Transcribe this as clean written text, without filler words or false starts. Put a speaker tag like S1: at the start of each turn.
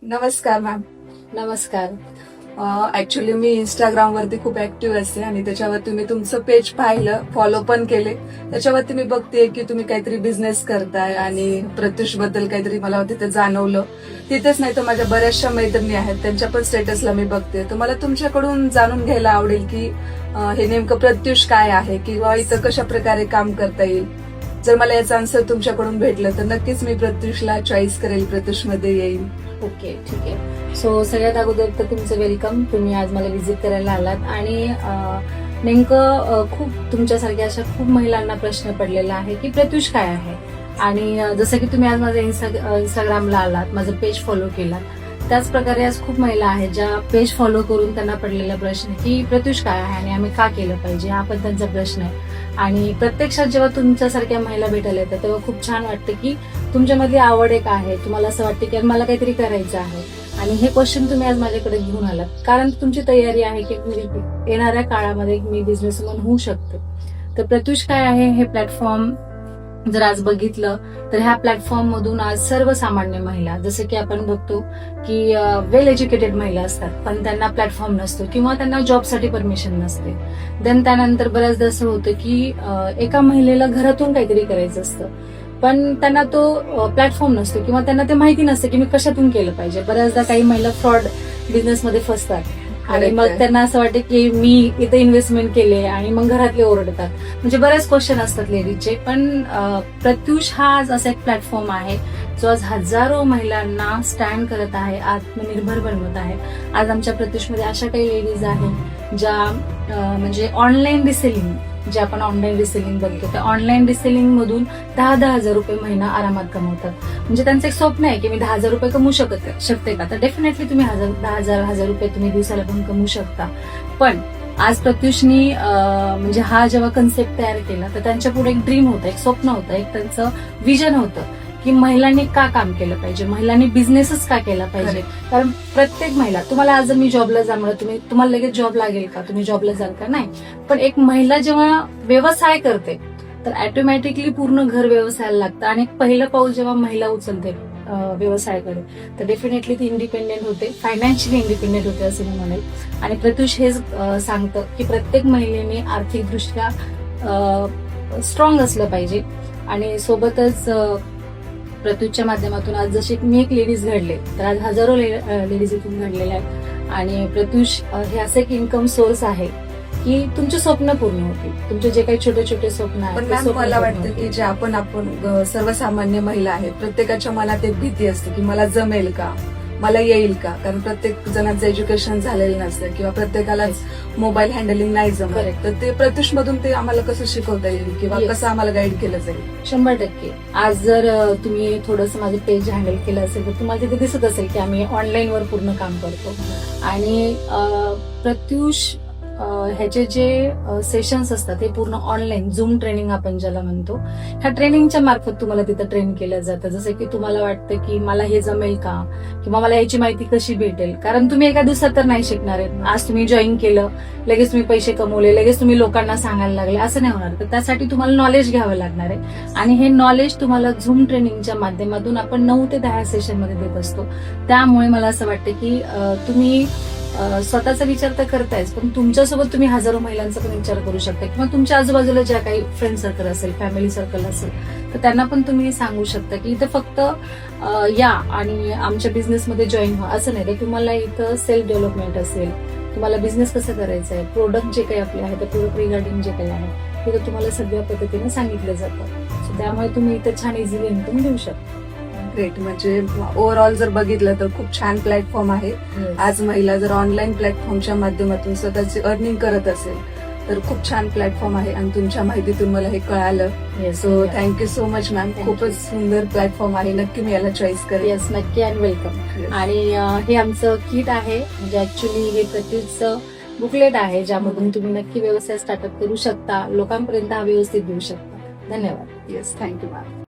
S1: नमस्कार मॅम.
S2: नमस्कार.
S1: ऍक्च्युली मी इंस्टाग्राम वरती खूप ऍक्टिव्ह असते आणि त्याच्यावरती मी तुमचं पेज पाहिलं, फॉलो पण केले. त्याच्यावरती मी बघते की तुम्ही काहीतरी बिझनेस करताय आणि प्रत्युष बद्दल काहीतरी मला तिथे जाणवलं. तिथेच नाही तर माझ्या बऱ्याचशा मैत्रिणी आहेत, त्यांच्या पण स्टेटसला मी बघते. तर मला तुमच्याकडून जाणून घ्यायला आवडेल की हे नेमकं प्रत्युष काय आहे किंवा इथं कशा प्रकारे काम करता येईल. जर मला याचं आन्सर तुमच्याकडून भेटलं तर नक्कीच मी प्रत्युषला चॉईस करेल, प्रत्युषमध्ये येईल.
S2: ओके, ठीक आहे. सो सगळ्यात अगोदर तर तुमचं वेलकम. तुम्ही आज मला व्हिजिट करायला आलात आणि नेमकं खूप तुमच्यासारख्या अशा खूप महिलांना प्रश्न पडलेला आहे की प्रत्युष काय आहे. आणि जसं की तुम्ही आज माझ्या इंस्टाग्रामला आलात, माझं पेज फॉलो केलात, त्याच प्रकारे आज खूप महिला आहेत ज्या पेज फॉलो करून त्यांना पडलेला प्रश्न की प्रत्युष काय आहे आणि आम्ही का केलं पाहिजे, हा पण त्यांचा प्रश्न आहे. आणि प्रत्यक्षात जेव्हा तुमच्यासारख्या महिला भेटायला येतात तेव्हा खूप छान वाटतं की तुमच्यामध्ये आवड एक आहे, तुम्हाला असं वाटतं की मला काहीतरी करायचं आहे. आणि हे क्वेश्चन तुम्ही आज माझ्याकडे घेऊन आलात कारण तुमची तयारी आहे की येणाऱ्या काळामध्ये मी बिझनेसवुमन होऊ शकते. तर प्रत्युष काय आहे हे प्लॅटफॉर्म जर आज बघितलं तर ह्या प्लॅटफॉर्म मधून आज सर्वसामान्य महिला, जसं की आपण बघतो की वेल एज्युकेटेड महिला असतात पण त्यांना प्लॅटफॉर्म नसतो किंवा त्यांना जॉबसाठी परमिशन नसते. देन त्यानंतर बऱ्याचदा असं होतं की एका महिलेला घरातून काहीतरी करायचं असतं पण त्यांना तो प्लॅटफॉर्म नसतो किंवा त्यांना ते माहिती नसतं की मी कशातून केलं पाहिजे. बऱ्याचदा काही महिला फ्रॉड बिझनेसमध्ये फसतात आणि मग त्यांना असं वाटतं की मी इथे इन्व्हेस्टमेंट केले आणि मग घरातले ओरडतात. म्हणजे बरेच क्वेश्चन असतात लेडीजचे. पण प्रत्युष हा आज असा एक प्लॅटफॉर्म आहे जो आज हजारो महिलांना स्टँड करत आहे, आत्मनिर्भर बनवत आहे. आज आमच्या प्रत्युषमध्ये अशा काही लेडीज आहेत ज्या म्हणजे ऑनलाईन रिसेलिंग, जे आपण ऑनलाईन रिसेलिंग बघतो त्या ऑनलाईन रिसेलिंग मधून 10,000 रुपये महिना आरामात कमवतात. म्हणजे त्यांचं एक स्वप्न आहे की मी 10,000 रुपये कमवू शकते का. तर डेफिनेटली तुम्ही 10,000 रुपये तुम्ही दिवसाला पण कमवू शकता. पण आज प्रत्युषनी म्हणजे हा जेव्हा कन्सेप्ट तयार केला तर त्यांच्या पुढे एक ड्रीम होतं, एक स्वप्न होतं, एक त्यांचं विजन होतं की महिलांनी का काम केलं पाहिजे, महिलांनी बिझनेसच का केला पाहिजे. कारण प्रत्येक महिला, तुम्हाला आज जर मी जॉबला जाणार, तुम्हाला लगेच जॉब लागेल का, तुम्ही जॉबला जाल का, नाही. पण एक महिला जेव्हा व्यवसाय करते तर ऑटोमॅटिकली पूर्ण घर व्यवसायाला लागतं आणि एक पहिलं पाऊल जेव्हा महिला उचलते व्यवसायाकडे तर डेफिनेटली ती इंडिपेंडेंट होते, फायनान्शियली इंडिपेंडेंट होते असं मी म्हणेल. आणि प्रत्युष हेच सांगतं की प्रत्येक महिलेने आर्थिकदृष्ट्या स्ट्रॉंग असलं पाहिजे. आणि सोबतच प्रत्युषच्या माध्यमातून आज जसे मी एक लेडीज घडले तर आज हजारो लेडीज इथून घडलेल्या आहेत. आणि प्रत्युष हे असं एक इन्कम सोर्स आहे की तुमचे स्वप्न पूर्ण होतील, तुमचे जे काही छोटे छोटे स्वप्न आहेत.
S1: पण मला वाटतं की जे आपण सर्वसामान्य महिला आहेत प्रत्येकाच्या मनात एक भीती असते की मला जमेल का, मला येईल का. कारण प्रत्येक जणांचं एज्युकेशन झालेलं नसतं किंवा प्रत्येकालाच मोबाईल हँडलिंग नाही जमत. तर ते प्रत्युष मधून ते आम्हाला कसं शिकवता येईल किंवा कसं आम्हाला गाईड केलं जाईल.
S2: 100%. आज जर तुम्ही थोडंसं माझं पेज हँडल केलं असेल तर तुम्हाला तिथे दिसत असेल की आम्ही ऑनलाईन वर पूर्ण काम करतो. आणि प्रत्युष ह्याचे जे सेशन्स असतात हे पूर्ण ऑनलाईन झूम ट्रेनिंग आपण ज्याला म्हणतो, ह्या ट्रेनिंगच्या मार्फत तुम्हाला तिथं ट्रेन केलं जातं. जसं की तुम्हाला वाटतं की मला हे जमेल का किंवा मला याची माहिती कशी भेटेल. कारण तुम्ही एका दिवसात तर नाही शिकणार आहे. आज तुम्ही जॉईन केलं, लगेच तुम्ही पैसे कमवले, लगेच तुम्ही लोकांना सांगायला लागले, असं नाही होणार. तर त्यासाठी तुम्हाला नॉलेज घ्यावं लागणार आहे आणि हे नॉलेज तुम्हाला झूम ट्रेनिंगच्या माध्यमातून आपण 9 ते 10 सेशन मध्ये देत असतो. त्यामुळे मला असं वाटतं की तुम्ही स्वतःचा विचार तर करतायच पण तुमच्यासोबत तुम्ही हजारो महिलांचा पण विचार करू शकता किंवा तुमच्या आजूबाजूला ज्या काही फ्रेंड सर्कल असेल, फॅमिली सर्कल असेल तर त्यांना पण तुम्ही सांगू शकता की इथं फक्त या आणि आमच्या बिझनेसमध्ये जॉईन व्हा असं नाही. तर तुम्हाला इथं सेल्फ डेव्हलपमेंट असेल, तुम्हाला बिझनेस कसं करायचं आहे, प्रोडक्ट जे काही आपले आहे त्या प्रोडक्ट रिगार्डिंग जे काही आहे ते तुम्हाला सगळ्या पद्धतीने सांगितलं जातं. सो त्यामुळे तुम्ही इथं छान इझिली इन्कम देऊ शकता.
S1: ग्रेट. म्हणजे ओव्हरऑल जर बघितलं तर खूप छान प्लॅटफॉर्म आहे. आज महिला जर ऑनलाईन प्लॅटफॉर्मच्या माध्यमातून स्वतःची अर्निंग करत असेल तर खूप छान प्लॅटफॉर्म आहे आणि तुमच्या माहितीतून मला हे कळालं. So thank you so much ma'am. खूपच सुंदर प्लॅटफॉर्म आहे. नक्की मी याला चॉईस करेन.
S2: येस, नक्की आणि वेलकम. आणि हे आमचं किट आहे, म्हणजे ऍक्च्युली हे प्रत्युषचं बुकलेट आहे ज्यामधून तुम्ही नक्की व्यवसाय स्टार्टअप करू शकता, लोकांपर्यंत हा व्यवस्थित देऊ शकता. धन्यवाद.
S1: Yes, thank you ma'am.